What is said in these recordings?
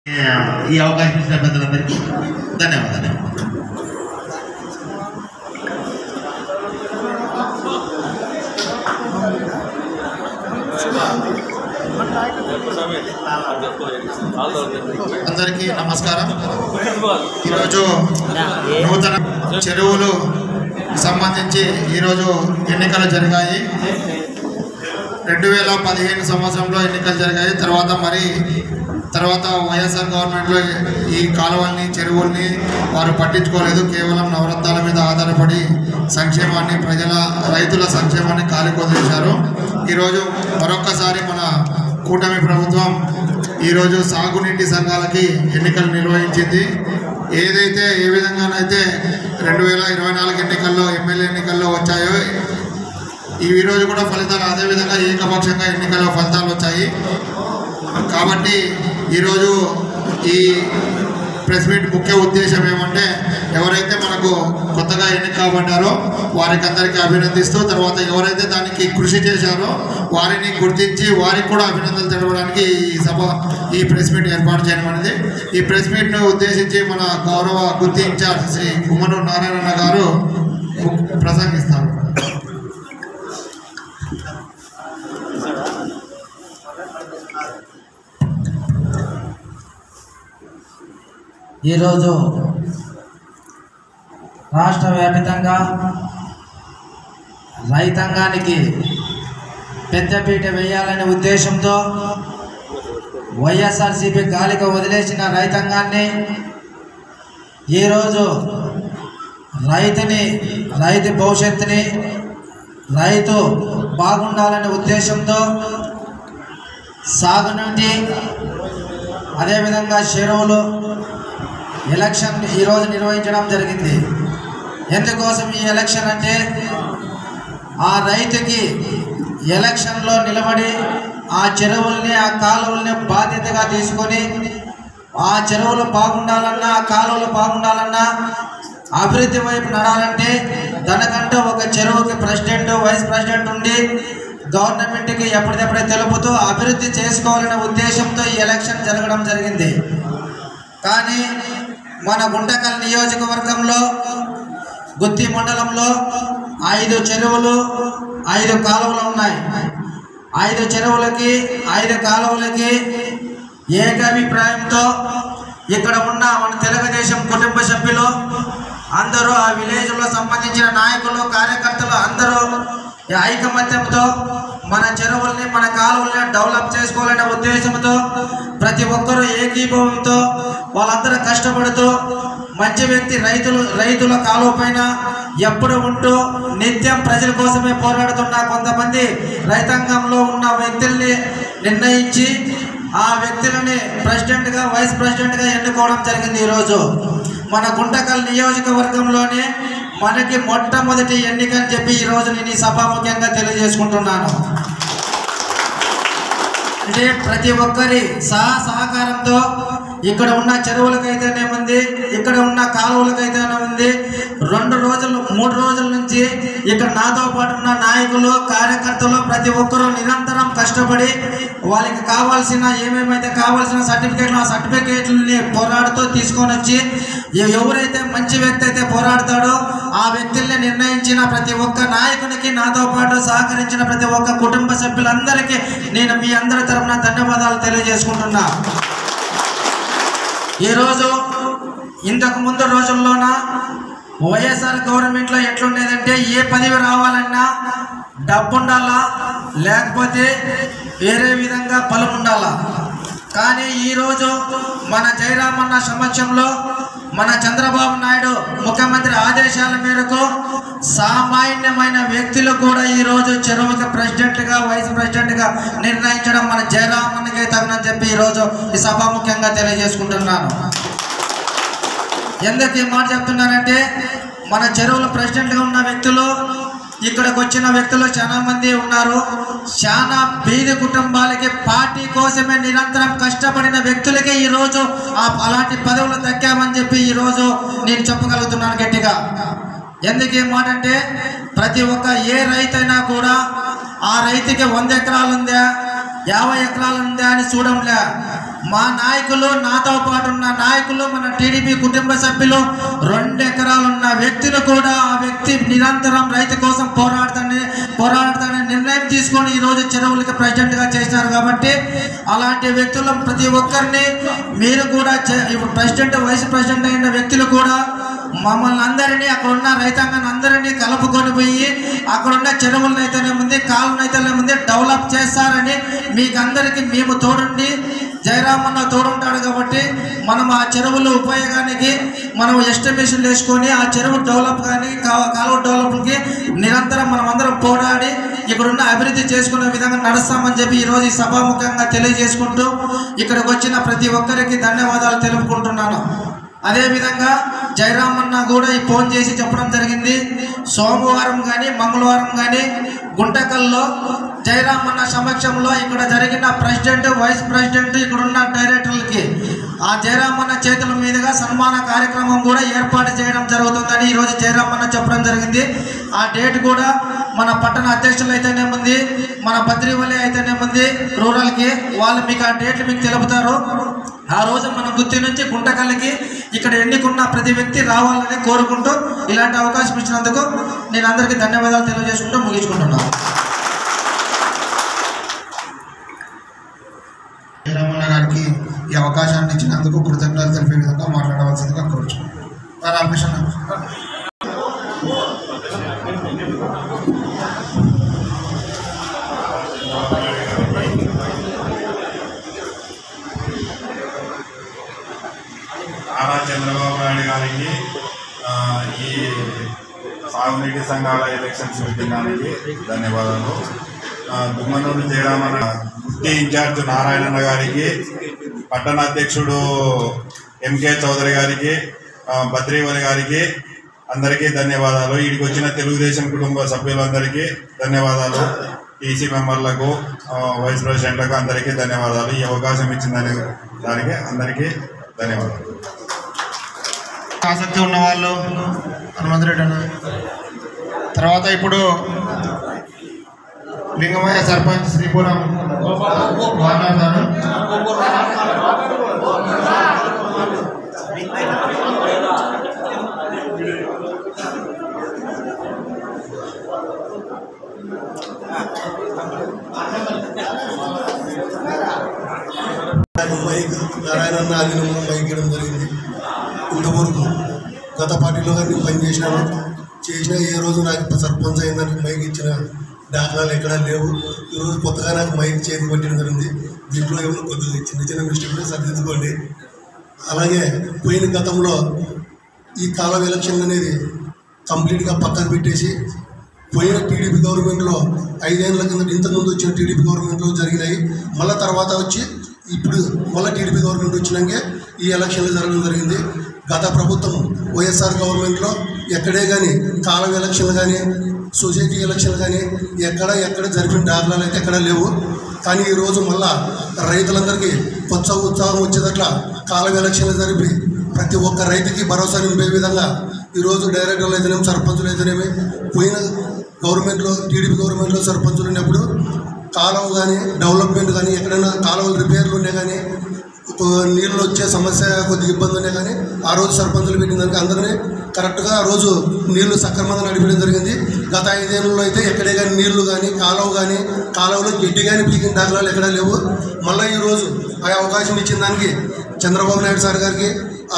ఈ అవకాశం ఇచ్చిన పెద్దలందరికీ ధన్యవాదాలు. అందరికీ నమస్కారం. ఈరోజు నూతన చెరువులు సంబంధించి ఈరోజు ఎన్నికలు జరిగాయి. 2015 సంవత్సరంలో ఎన్నికలు జరిగాయి. తర్వాత వైఎస్ఆర్ గవర్నమెంట్లో ఈ కాలువల్ని చెరువుల్ని వారు పట్టించుకోలేదు. కేవలం నవరత్నాల మీద ఆధారపడి సంక్షేమాన్ని రైతుల సంక్షేమాన్ని కాలికొదిలేశారు. ఈరోజు మరొక్కసారి మన కూటమి ప్రభుత్వం ఈరోజు సాగునీటి సంఘాలకి ఎన్నికలు నిర్వహించింది. ఏ విధంగానైతే 2024 ఎన్నికల్లో ఎమ్మెల్యే ఎన్నికల్లో వచ్చాయో ఈరోజు కూడా ఫలితాలు అదేవిధంగా ఏకపక్షంగా ఎన్నికల్లో ఫలితాలు వచ్చాయి. కాబట్టి ఈరోజు ఈ ప్రెస్ మీట్ ముఖ్య ఉద్దేశం ఏమంటే ఎవరైతే మనకు కొత్తగా ఎన్నిక కాబడ్డారో వారికి అందరికీ అభినందిస్తూ తర్వాత ఎవరైతే దానికి కృషి చేశారో వారిని గుర్తించి వారికి కూడా అభినందనలు తెలపడానికి ఈ ప్రెస్ మీట్ ఏర్పాటు చేయడం అనేది. ఈ ప్రెస్ మీట్ను ఉద్దేశించి మన గౌరవ గుత్తి ఇన్ఛార్జ్ శ్రీ గుమ్మనూరు నారాయణ గారు ప్రసంగిస్తారు. ఈరోజు రాష్ట్ర వ్యాప్తంగా రైతాంగానికి పెద్దపీట వేయాలనే ఉద్దేశంతో వైఎస్ఆర్సీపీ గాలికి వదిలేసిన రైతాంగాన్ని ఈరోజు రైతు భవిష్యత్తుని రైతు బాగుండాలనే ఉద్దేశంతో సాగునీటి అదేవిధంగా చెరువులు ఎలక్షన్ ఈరోజు నిర్వహించడం జరిగింది. ఎందుకోసం ఈ ఎలక్షన్ అంటే ఆ రైతుకి ఎలక్షన్లో నిలబడి ఆ చెరువుల్ని ఆ కాలువల్ని బాధ్యతగా తీసుకొని ఆ చెరువులు బాగుండాలన్నా ఆ కాలువలు బాగుండాలన్నా అభివృద్ధి వైపు నడాలంటే దానికంటూ ఒక చెరువుకి ప్రెసిడెంట్ వైస్ ప్రెసిడెంట్ ఉండి గవర్నమెంట్కి ఎప్పటికప్పుడే తెలుపుతూ అభివృద్ధి చేసుకోవాలనే ఉద్దేశంతో ఈ ఎలక్షన్ జరగడం జరిగింది. కానీ మన గుంటకల్ నియోజకవర్గంలో గుత్తి మండలంలో 5 చెరువులు 5 కాలువలు ఉన్నాయి. 5 చెరువులకి 5 కాలువలకి ఏకాభిప్రాయంతో ఇక్కడ ఉన్న మన తెలుగుదేశం కుటుంబ సభ్యులు అందరూ ఆ విలేజ్లో సంబంధించిన నాయకులు కార్యకర్తలు అందరూ ఐకమత్యంతో మన చెరువుల్ని మన కాలువల్ని డెవలప్ చేసుకోవాలనే ఉద్దేశంతో ప్రతి ఒక్కరూ ఏకీభవంతో వాళ్ళందరూ కష్టపడుతూ మంచి వ్యక్తి రైతుల కాలువ పైన ఎప్పుడు ఉంటూ నిత్యం ప్రజల కోసమే పోరాడుతున్న కొంతమంది రైతాంగంలో ఉన్న వ్యక్తుల్ని నిర్ణయించి ఆ వ్యక్తులని ప్రెసిడెంట్గా వైస్ ప్రెసిడెంట్గా ఎన్నుకోవడం జరిగింది. ఈరోజు మన గుంటకల్ నియోజకవర్గంలోనే మనకి మొట్టమొదటి ఎన్నిక అని చెప్పి ఈరోజు నేను ఈ సభాముఖ్యంగా తెలియజేసుకుంటున్నాను. అంటే ప్రతి ఒక్కరి సహకారంతో ఇక్కడ ఉన్న చెరువులకైతేనేముంది ఇక్కడ ఉన్న కాలువలకైతేనే ఉంది 2 రోజులు 3 రోజుల నుంచి ఇక్కడ నాతో పాటు ఉన్న నాయకులు కార్యకర్తలు ప్రతి ఒక్కరూ నిరంతరం కష్టపడి వాళ్ళకి కావాల్సిన ఏమేమైతే కావాల్సిన సర్టిఫికేట్లు ఆ సర్టిఫికేట్లని పోరాడుతూ తీసుకొని వచ్చి ఎవరైతే మంచి వ్యక్తి అయితే పోరాడతాడో ఆ వ్యక్తుల్ని నిర్ణయించిన ప్రతి ఒక్క నాయకునికి నాతో పాటు సహకరించిన ప్రతి ఒక్క కుటుంబ సభ్యులందరికీ నేను మీ అందరి తరఫున ధన్యవాదాలు తెలియజేసుకుంటున్నా. ఈరోజు ఇంతకు ముందు రోజుల్లోన వైఎస్ఆర్ గవర్నమెంట్లో ఎట్లుండేదంటే ఏ పదవి రావాలన్నా డబ్బు ఉండాలా లేకపోతే వేరే విధంగా బలం ఉండాలా. కానీ ఈరోజు మన జయరామన్న సమక్షంలో మన చంద్రబాబు నాయుడు ముఖ్యమంత్రి ఆదేశాల మేరకు సామాన్యమైన వ్యక్తులు కూడా ఈరోజు చెరువుకి ప్రెసిడెంట్గా వైస్ ప్రెసిడెంట్గా నిర్ణయించడం మన జయరామన్నకే తగినని చెప్పి ఈరోజు ఈ సభాముఖ్యంగా తెలియజేసుకుంటున్నాను. ఎందుకు ఈ మాట చెప్తున్నానంటే మన చెరువుల ప్రెసిడెంట్గా ఉన్న వ్యక్తులు ఇక్కడికి వచ్చిన వ్యక్తులు చాలా మంది ఉన్నారు. చాలా బీద కుటుంబాలకి పార్టీ కోసమే నిరంతరం కష్టపడిన వ్యక్తులకే ఈరోజు అలాంటి పదవులు దక్కామని చెప్పి ఈరోజు నేను చెప్పగలుగుతున్నాను గట్టిగా. ఎందుకు ఈ మాట అంటే ప్రతి ఒక్క ఏ రైతైనా కూడా ఆ రైతుకి 100 ఎకరాలు ఉందా 50 ఎకరాలు ఉందా అని చూడంలే. మా నాయకులు, నాతో పాటు ఉన్న నాయకులు, మన టీడీపీ కుటుంబ సభ్యులు 2 ఎకరాలు ఉన్న వ్యక్తులు కూడా ఆ వ్యక్తి నిరంతరం రైతు కోసం పోరాడతానని నిర్ణయం తీసుకొని ఈరోజు చెరువులకి ప్రెసిడెంట్గా చేసినారు. కాబట్టి అలాంటి వ్యక్తులు ప్రతి ఒక్కరిని మీరు కూడా ప్రెసిడెంట్, వైస్ ప్రెసిడెంట్ అయిన వ్యక్తులు కూడా మమ్మల్ని అందరినీ, అక్కడున్న రైతాంగాన్ని అందరినీ కలుపుకొని పోయి అక్కడున్న చెరువులను అయితేనేముంది, కాలువను అయితేనేముంది డెవలప్ చేస్తారని మీకు అందరికీ మేము తోడుండి, జయరామన్న తోడుంటాడు కాబట్టి మనం ఆ చెరువుల ఉపయోగానికి మనం ఎస్టిమేషన్లు వేసుకొని ఆ చెరువు డెవలప్ కానీ కాలువ డెవలప్కి నిరంతరం మనం అందరం పోరాడి ఇక్కడున్న అభివృద్ధి చేసుకునే విధంగా నడుస్తామని చెప్పి ఈరోజు ఈ సభాముఖంగా తెలియజేసుకుంటూ ఇక్కడికి వచ్చిన ప్రతి ఒక్కరికి ధన్యవాదాలు తెలుపుకుంటున్నాను. అదేవిధంగా జయరామన్న కూడా ఈ ఫోన్ చేసి చెప్పడం జరిగింది, సోమవారం కానీ మంగళవారం కానీ గుంటకల్లో జయరామన్న సమక్షంలో ఇక్కడ జరిగిన ప్రెసిడెంట్, వైస్ ప్రెసిడెంట్, ఇక్కడున్న డైరెక్టర్లకి ఆ జయరామన్న చేతుల మీదుగా సన్మాన కార్యక్రమం కూడా ఏర్పాటు చేయడం జరుగుతుందని ఈరోజు జయరామన్న చెప్పడం జరిగింది. ఆ డేట్ కూడా మన పట్టణ అధ్యక్షులు అయితేనేముంది, మన బద్రీవల్లి అయితేనేముంది రూరల్కి, వాళ్ళు మీకు ఆ డేట్లు మీకు తెలుపుతారు. ఆ రోజు మన గుత్తి నుంచి గుంటకల్లికి ఇక్కడ ఎన్నికున్న ప్రతి వ్యక్తి రావాలని కోరుకుంటూ ఇలాంటి అవకాశం ఇచ్చినందుకు నేను అందరికీ ధన్యవాదాలు తెలియజేసుకుంటూ ముగించుకుంటున్నాను. జయరామన్న గారికి ఈ అవకాశాన్ని ఇచ్చినందుకు కృతజ్ఞతలు తెలిపే విధంగా మాట్లాడవలసిందిగా కోరుచున్నాను. రామకృష్ణ నారా చంద్రబాబు నాయుడు గారికి ఈ సాగునీటి సంఘాల ఎలక్షన్స్ పెట్టడానికి ధన్యవాదాలు. దుమ్మనూరు జయరామన్న గుత్తి ఇన్ఛార్జ్ నారాయణన్న గారికి, పట్టణ అధ్యక్షుడు ఎంకే చౌదరి గారికి, బద్రీవల్లి గారికి అందరికీ ధన్యవాదాలు. వీడికి వచ్చిన తెలుగుదేశం కుటుంబ సభ్యులందరికీ ధన్యవాదాలు. టీసీ మెంబర్లకు, వైస్ ప్రెసిడెంట్లకు అందరికీ ధన్యవాదాలు. ఈ అవకాశం ఇచ్చిన దానికి అందరికీ ధన్యవాదాలు. ఆసక్తి ఉన్నవాళ్ళు హనుమంతరెడ్డి అన్న తర్వాత ఇప్పుడు లింగమయ్య సర్పంచ్ శ్రీపురం మాట్లాడతారు. మైక్ నారాయణన్న ఆధీనంలో మైక్ ఇవ్వడం జరిగింది. ఇంతవరకు గత పార్టీలో కానీ పనిచేసినాను, చేసిన ఏ రోజు నాకు సర్పంచ్ అయిందని మైక్ ఇచ్చిన దాఖలాలు ఎక్కడా లేవు. ఈరోజు కొత్తగా నాకు మైక్ చేతి పట్టడం జరిగింది. దీంట్లో ఏమో కొద్దిగా చిన్న మిస్టేక్లు సరిదిద్దుకోండి. అలాగే పోయిన గతంలో ఈ కాలం ఎలక్షన్ అనేది కంప్లీట్గా పక్కన పెట్టేసి పోయిన టీడీపీ గవర్నమెంట్లో 5 ఏళ్ళ కింద ఇంతకుముందు వచ్చిన టీడీపీ గవర్నమెంట్లో జరిగినాయి. మళ్ళీ తర్వాత వచ్చి ఇప్పుడు మళ్ళీ టీడీపీ గవర్నమెంట్ వచ్చినాకే ఈ ఎలక్షన్లు జరగడం జరిగింది. గత ప్రభుత్వం వైఎస్ఆర్ గవర్నమెంట్లో ఎక్కడే కానీ కాలం ఎలక్షన్లు కానీ సొసైటీ ఎలక్షన్లు కానీ ఎక్కడ జరిపిన దాఖలాలు అయితే ఎక్కడా లేవు. కానీ ఈరోజు మళ్ళా రైతులందరికీ కొత్త ఉత్సాహం వచ్చేటట్ల కాలం ఎలక్షన్లు జరిపి ప్రతి ఒక్క రైతుకి భరోసా నింపే విధంగా ఈరోజు డైరెక్టర్లు అయితేనేమి, సర్పంచులు అయితేనేమి, పోయిన గవర్నమెంట్లో టీడీపీ గవర్నమెంట్లో సర్పంచులు ఉన్నప్పుడు కాలువ కానీ డెవలప్మెంట్ కానీ ఎక్కడైనా కాలువలు రిపేర్లు ఉన్నాయి కానీ నీళ్ళు వచ్చే సమస్య కొద్దిగా ఇబ్బంది ఉన్నాయి కానీ ఆ రోజు సర్పంచులు పెట్టిన దానికి అందరినీ కరెక్ట్గా ఆ రోజు నీళ్లు సక్రమంగా నడిపడం జరిగింది. గత 5 ఏళ్ళలో అయితే ఎక్కడే కానీ నీళ్లు కానీ కాలువలో గడ్డి కానీ పీకిన దాఖలాలు ఎక్కడా లేవు. మళ్ళీ ఈరోజు ఆ అవకాశం ఇచ్చిన దానికి చంద్రబాబు నాయుడు సార్ గారికి,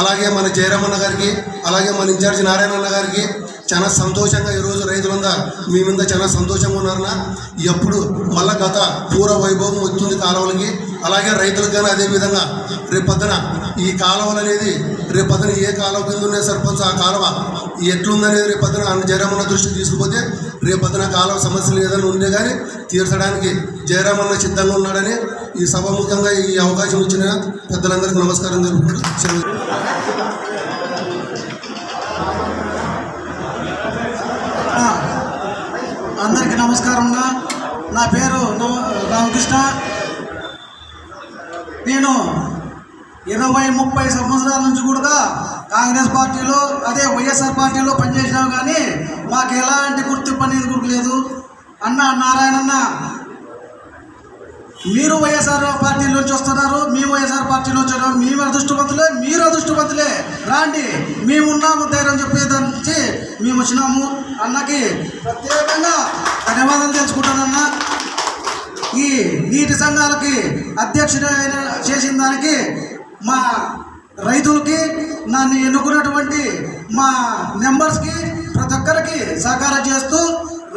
అలాగే మన జయరామన్న గారికి, అలాగే మన ఇన్ఛార్జి నారాయణన్న గారికి చాలా సంతోషంగా ఈరోజు రైతులంతా మీ మీద చాలా సంతోషంగా ఉన్నారన్న. ఎప్పుడు మళ్ళీ గత పూర్వ వైభవం వచ్చింది కాలువలకి, అలాగే రైతులకు కానీ అదేవిధంగా రేపొద్దున ఈ కాలువలు అనేది రేపొద్దున ఏ కాలువ కింద ఉండే సర్పంచ్ ఆ కాలువ ఎట్లుందనేది రేపొద్దున జయరామన్న దృష్టికి తీసుకుపోతే రేపొద్దున కాలువ సమస్యలు ఏదైనా ఉంటే కానీ తీర్చడానికి జయరామన్న సిద్ధంగా ఉన్నాడని ఈ సభాముఖంగా ఈ అవకాశం ఇచ్చిన పెద్దలందరికీ నమస్కారం తెలుపుకుంటూ అందరికీ నమస్కారం. నా పేరు రామకృష్ణ. నేను 20-30 సంవత్సరాల నుంచి కూడా కాంగ్రెస్ పార్టీలో అదే వైఎస్ఆర్ పార్టీలో పనిచేసినావు, కానీ మాకు ఎలాంటి గుర్తింపు అనేది లేదు. అన్న నారాయణన్న మీరు వైఎస్ఆర్ పార్టీ నుంచి వస్తున్నారు, మేము వైఎస్ఆర్ పార్టీ నుంచి వచ్చారు, మేము అదృష్టవంతులే, మీరు అదృష్టవంతులే, రాండి మేము ఉన్నాము ధైర్యం చెప్పేదానికి మేము వచ్చినాము. అన్నకి ప్రత్యేకంగా ధన్యవాదాలు తెలుసుకుంటానన్న. ఈ నీటి సంఘాలకి అధ్యక్షుడు చేసిన దానికి మా రైతులకి నన్ను ఎన్నుకున్నటువంటి మా మెంబర్స్కి ప్రతి ఒక్కరికి సహకారం చేస్తూ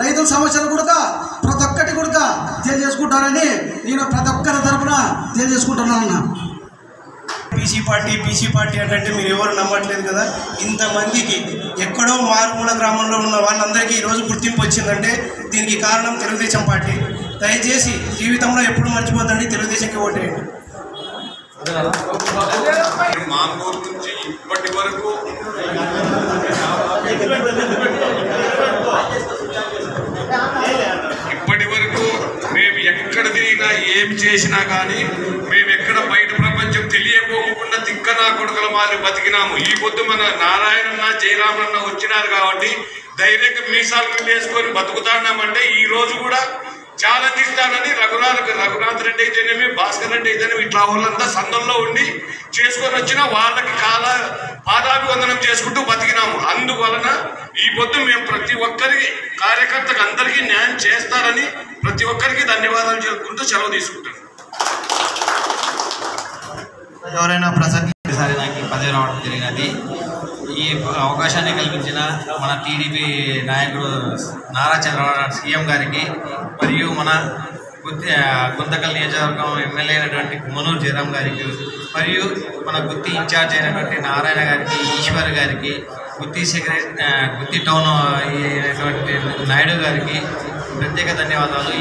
రైతుల సమస్యలు కూడా ప్రతి ఒక్కటి కూడా తెలియజేసుకుంటారని నేను ప్రతి ఒక్కరి తరఫున తెలియజేసుకుంటున్నాను. పీసీ పార్టీ అంటే మీరు ఎవరు నమ్మట్లేదు కదా. ఇంతమందికి ఎక్కడో మారుమూల గ్రామంలో ఉన్న వాళ్ళందరికీ ఈరోజు గుర్తింపు వచ్చిందంటే దీనికి కారణం తెలుగుదేశం పార్టీ. దయచేసి జీవితంలో ఎప్పుడు మర్చిపోతండి, తెలుగుదేశంకి ఓటేయండి. మాంగూరు నుంచి ఇప్పటి వరకు మేము ఎక్కడ తిరిగినా ఏం చేసినా కానీ మేము ఎక్కడ బయట ప్రపంచం తెలియకోకుండా తిక్కనా కొడుకుల మారి బతికినాము. ఈ పొద్దు మన నారాయణన్న జయరామన్న వచ్చినారు కాబట్టి ధైర్యంగా మీసాలు వేసుకొని బతుకుతాన్నామంటే ఈ రోజు కూడా ఛాలెంజ్ ఇస్తానని రఘునాథ్ రెడ్డి అయితేనేమి, భాస్కర్ రెడ్డి అయితేనేమి ఇట్లా వాళ్ళంతా సంఘంలో ఉండి చేసుకొని వచ్చినా వాళ్ళకి పాదాభివందనం చేసుకుంటూ బతికినాము. అందువలన ఈ పొద్దు మేము ప్రతి ఒక్కరికి కార్యకర్తకు అందరికీ న్యాయం చేస్తారని ప్రతి ఒక్కరికి ధన్యవాదాలు చెప్పుకుంటూ సెలవు తీసుకుంటాను. ఎవరైనా ఈసారి నాకు పదవి రావడం జరిగినది. ఈ అవకాశాన్ని కల్పించిన మన టీడీపీ నాయకుడు నారా చంద్రబాబు సీఎం గారికి మరియు మన గుంతకల్ నియోజకవర్గం ఎమ్మెల్యే అయినటువంటి గుమ్మనూరు జయరాం గారికి మరియు మన గుత్తి ఇన్ఛార్జ్ అయినటువంటి నారాయణ గారికి, ఈశ్వర్ గారికి, గుత్తి టౌన్ అయినటువంటి నాయుడు గారికి ప్రత్యేక ధన్యవాదాలు.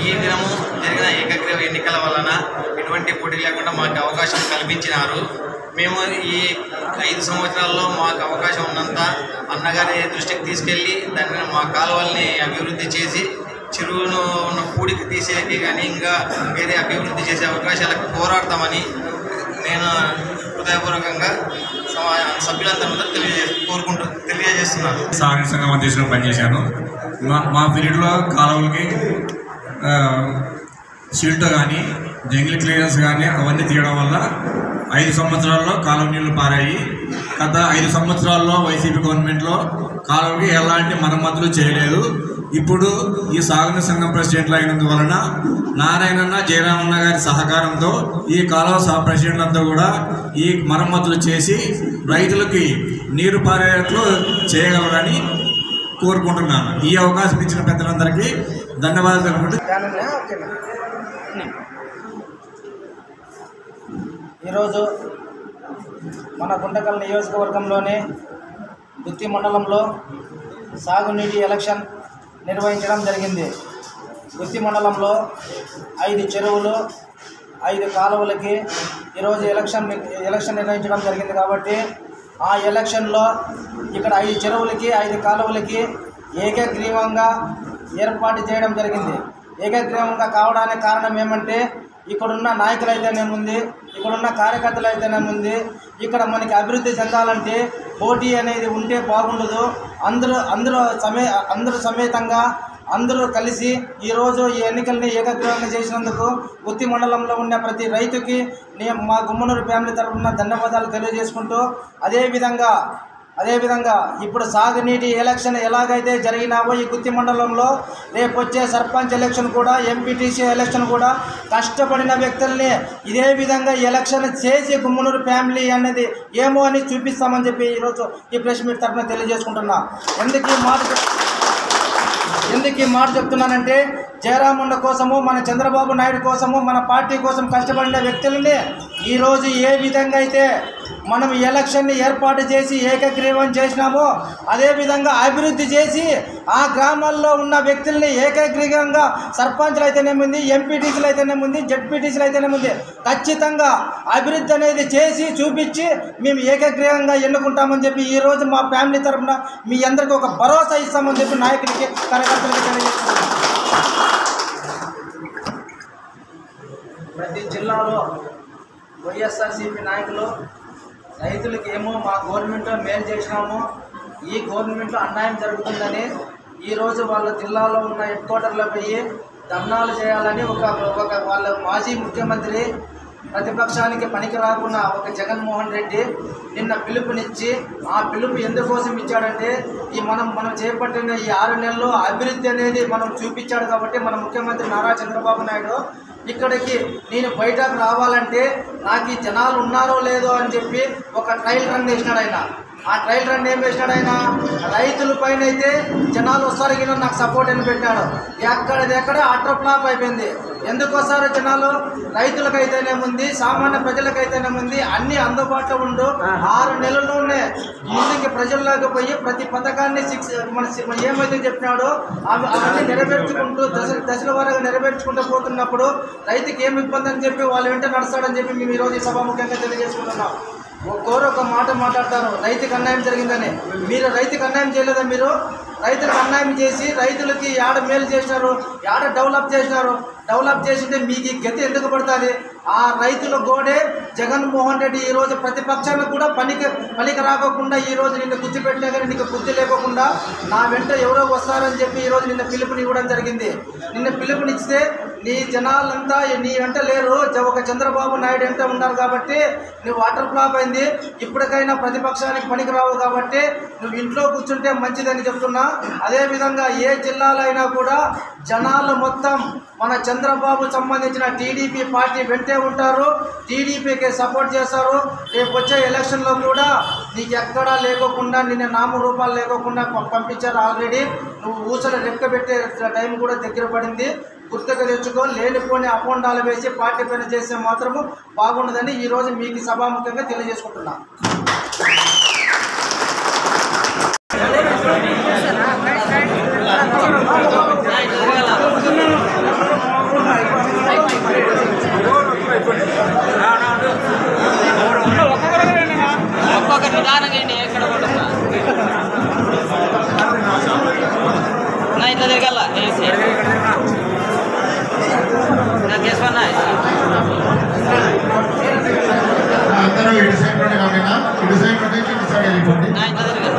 ఈ దినము జరిగిన ఏకగ్రీవ ఎన్నికల వలన ఎటువంటి పోటీ లేకుండా మాకు అవకాశం కల్పించినారు. మేము ఈ 5 సంవత్సరాల్లో మాకు అవకాశం ఉన్నంత అన్నగారి దృష్టికి తీసుకెళ్ళి దాన్ని మా కాలువల్ని అభివృద్ధి చేసి చెరువును ఉన్న పూడికి తీసేకి కానీ ఇంకా వేరే అభివృద్ధి చేసే అవకాశాలకు పోరాడతామని నేను హృదయపూర్వకంగా సభ్యులందరూ తెలియజేస్తున్నాను. సాగర్ సంఘం అధ్యక్షుడు పనిచేశాను. మా పీరియడ్లో కాలువలకి షీల్ట్ కానీ జంగిల్ క్లియరెన్స్ కానీ అవన్నీ తీయడం వల్ల 5 సంవత్సరాల్లో కాలువ నీళ్లు పారాయి. గత 5 సంవత్సరాల్లో వైసీపీ గవర్నమెంట్లో కాలువకి ఎలాంటి మరమ్మతులు చేయలేదు. ఇప్పుడు ఈ సాగునీటి సంఘం ప్రెసిడెంట్లు అయినందువలన నారాయణన్న జయరామన్న గారి సహకారంతో ఈ కాలువ ప్రెసిడెంట్లంతా కూడా ఈ మరమ్మతులు చేసి రైతులకి నీరు పారేట్లు చేయగలరని కోరుకుంటున్నాను. ఈ అవకాశం ఇచ్చిన పెద్దలందరికీ ధన్యవాదాలు తెలుపుకుంటూ ఈరోజు మన గుంటకల్ నియోజకవర్గంలోని గుత్తి మండలంలో సాగునీటి ఎలక్షన్ నిర్వహించడం జరిగింది. గుత్తి మండలంలో 5 చెరువులు 5 కాలువలకి ఈరోజు ఎలక్షన్ నిర్వహించడం జరిగింది. కాబట్టి ఆ ఎలక్షన్లో ఇక్కడ 5 చెరువులకి 5 కాలువలకి ఏకగ్రీవంగా ఏర్పాటు చేయడం జరిగింది. ఏకగ్రీవంగా కావడానికి కారణం ఏమంటే ఇక్కడున్న నాయకులు అయితేనేముంది, ఇక్కడున్న కార్యకర్తలు అయితేనేముంది, ఇక్కడ మనకి అభివృద్ధి చెందాలంటే పోటీ అనేది ఉంటే బాగుండదు. అందరూ సమేతంగా అందరూ కలిసి ఈరోజు ఈ ఎన్నికల్ని ఏకగ్రీవంగా చేసినందుకు గుత్తి మండలంలో ఉన్న ప్రతి రైతుకి మా గుమ్మనూరు ఫ్యామిలీ తరఫున ధన్యవాదాలు తెలియజేసుకుంటూ అదేవిధంగా ఇప్పుడు సాగునీటి ఎలక్షన్ ఎలాగైతే జరిగినావో ఈ గుత్తి మండలంలో రేపు వచ్చే సర్పంచ్ ఎలక్షన్ కూడా, ఎంపీటీసీ ఎలక్షన్ కూడా కష్టపడిన వ్యక్తుల్ని ఇదే విధంగా ఎలక్షన్ చేసి గుమ్మనూరు ఫ్యామిలీ అనేది ఏమో అని చూపిస్తామని చెప్పి ఈరోజు ఈ ప్రెస్ మీట్ తరఫున తెలియజేసుకుంటున్నా. ఎందుకు ఈ మాట చెప్తున్నానంటే జయరామన్న కోసము, మన చంద్రబాబు నాయుడు కోసము, మన పార్టీ కోసం కష్టపడిన వ్యక్తులని ఈరోజు ఏ విధంగా అయితే మనం ఎలక్షన్ని ఏర్పాటు చేసి ఏకగ్రీవం చేసినామో అదేవిధంగా అభివృద్ధి చేసి ఆ గ్రామాల్లో ఉన్న వ్యక్తుల్ని ఏకగ్రీవంగా సర్పంచ్లు అయితేనేముంది, ఎంపీటీసీలు అయితేనేముంది, జెడ్పీటీసీలు అయితేనేముంది ఖచ్చితంగా అభివృద్ధి అనేది చేసి చూపించి మేము ఏకగ్రీవంగా ఎన్నుకుంటామని చెప్పి ఈరోజు మా ఫ్యామిలీ తరఫున మీ అందరికీ ఒక భరోసా ఇస్తామని చెప్పి నాయకులకి కార్యకర్తలకి తెలియజేస్తున్నాం. ప్రతి జిల్లాలో వైఎస్ఆర్సీపీ నాయకులు రైతులకి ఏమో మా గవర్నమెంట్లో మేలు చేసినాము, ఈ గవర్నమెంట్లో అన్యాయం జరుగుతుందని ఈరోజు వాళ్ళ జిల్లాలో ఉన్న హెడ్ క్వార్టర్లో పోయి ధర్నాలు చేయాలని ఒక వాళ్ళ మాజీ ముఖ్యమంత్రి ప్రతిపక్షానికి పనికి రాకున్న ఒక జగన్మోహన్ రెడ్డి నిన్న పిలుపునిచ్చి ఆ పిలుపు ఎందుకోసం ఇచ్చాడంటే మనం చేపట్టిన ఈ 6 నెలల్లో అభివృద్ధి అనేది మనం చూపించాడు కాబట్టి మన ముఖ్యమంత్రి నారా చంద్రబాబు నాయుడు ఇక్కడికి నేను బయటకు రావాలంటే నాకు ఈ జనాలు ఉన్నారో లేదో అని చెప్పి ఒక ట్రయల్ రన్ వేసినాడు ఆయన. ఆ ట్రయల్ రన్ ఏం వేసినాడు ఆయన, రైతుల పైన అయితే జనాలు వస్తారు కింద నాకు సపోర్ట్ అని పెట్టాడు. ఎక్కడెక్కడ అటర్ ఫ్లాప్ అయిపోయింది. ఎందుకు వస్తారు జనాలు? రైతులకైతేనేముంది, సామాన్య ప్రజలకైతేనేముంది, అన్ని అందుబాటులో ఉండు 6 నెలల్లోనే ముందుకి ప్రజల్లోకి పోయి ప్రతి పథకాన్ని మన ఏమైతే చెప్పినాడో అవన్నీ నెరవేర్చుకుంటూ దశల వారీగా నెరవేర్చుకుంటూ పోతున్నప్పుడు రైతుకి ఏమి ఇబ్బంది అని చెప్పి వాళ్ళు వెంట నడుస్తాడని చెప్పి మేము ఈరోజు ఈ సభాముఖ్యంగా తెలియజేసుకుంటున్నాం. ఒక మాట మాట్లాడతారు రైతుకి అన్యాయం జరిగిందని. మీరు రైతుకి అన్యాయం చేయలేదా? మీరు రైతులకు అన్యాయం చేసి రైతులకి ఏడ మేలు చేసినారు, ఏడ డెవలప్ చేసినారు. డెవలప్ చేసింటే మీకు ఈ గతి ఎందుకు పడుతుంది? ఆ రైతుల గోడే జగన్మోహన్ రెడ్డి ఈరోజు ప్రతిపక్షానికి కూడా పనికి రాకోకుండా ఈరోజు నిన్ను గుర్తు పెట్టినా కానీ నీకు బుద్ధి లేకోకుండా నా వెంట ఎవరో వస్తారని చెప్పి ఈరోజు నిన్న పిలుపుని ఇవ్వడం జరిగింది. నిన్న పిలుపునిస్తే నీ జనాలంతా నీ వెంట లేరు, ఒక చంద్రబాబు నాయుడు వెంట ఉన్నారు కాబట్టి నువ్వు వాటర్ ఫ్లాప్ అయింది. ఇప్పటికైనా ప్రతిపక్షానికి పనికి రావు కాబట్టి నువ్వు ఇంట్లో కూర్చుంటే మంచిదని చెప్తున్నా. అదేవిధంగా ఏ జిల్లాలో అయినా కూడా జనాలు మొత్తం మన చంద్రబాబు సంబంధించిన టీడీపీ పార్టీ వెంటే ఉంటారు, టీడీపీకి సపోర్ట్ చేస్తారు. రేపు వచ్చే ఎలక్షన్లో కూడా నీకు ఎక్కడా లేకోకుండా నిన్న నామరూపాలు లేకోకుండా పంపించారు ఆల్రెడీ. నువ్వు ఊసలు రెక్క పెట్టే టైం కూడా దగ్గర పడింది. గుర్తుగా తెచ్చుకో. లేనిపోని అపోండాలు వేసి పార్టీ పైన చేస్తే మాత్రము బాగుండదని ఈరోజు మీకు సభాముఖ్యంగా తెలియజేసుకుంటున్నా. నిదానంగా ఎక్కడ నా ఇట్లా తిరగల కేసుకున్నా అందరూ ఇటు సైడ్ నుండి కాకుండా ఇటు సైడ్ నుండి ఇటు సైడ్ వెళ్ళిపోండి. నా ఇట్లా తిరగల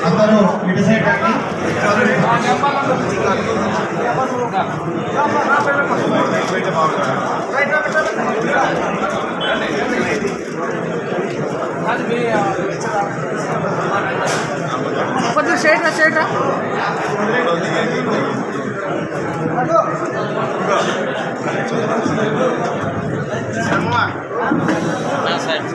అందరూ ఇటు సైడ్ రండి. కొంచెం స్ట్రైట్ రా. సైడ్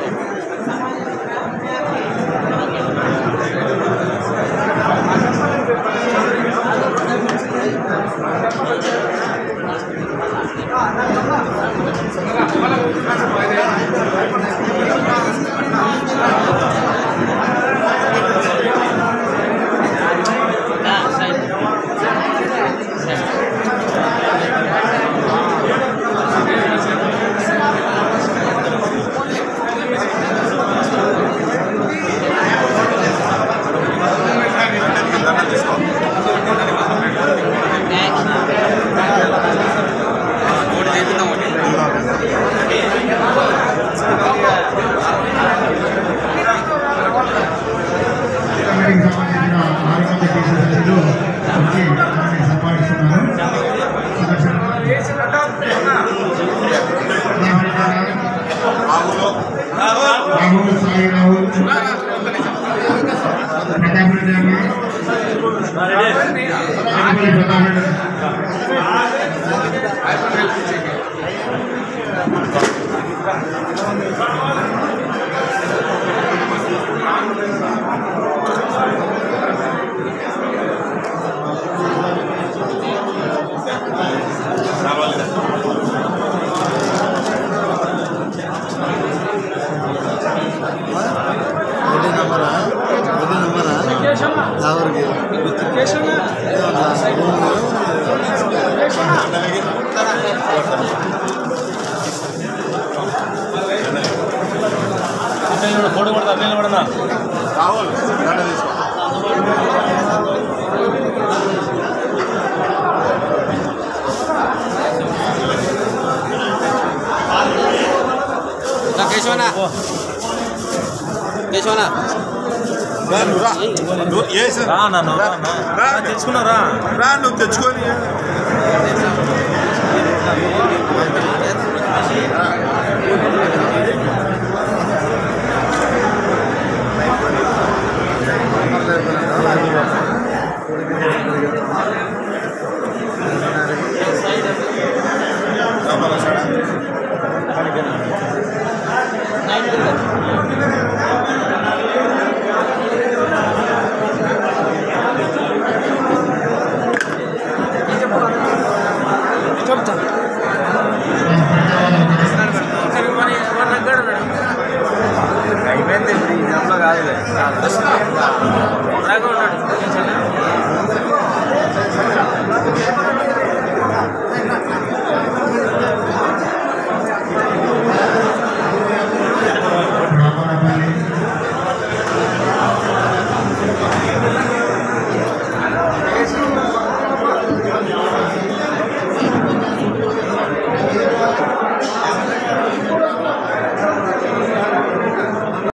రాహుల్ సాయి రాహుల్ ప్రతాప్ రెడ్డి ఫోటో కొడతా అబ్బాయిలు పడనా రాహుల్ కేశవనా కేశవనా తెచ్చుకున్నారా రా నువ్వు తెచ్చుకొని చెప్తా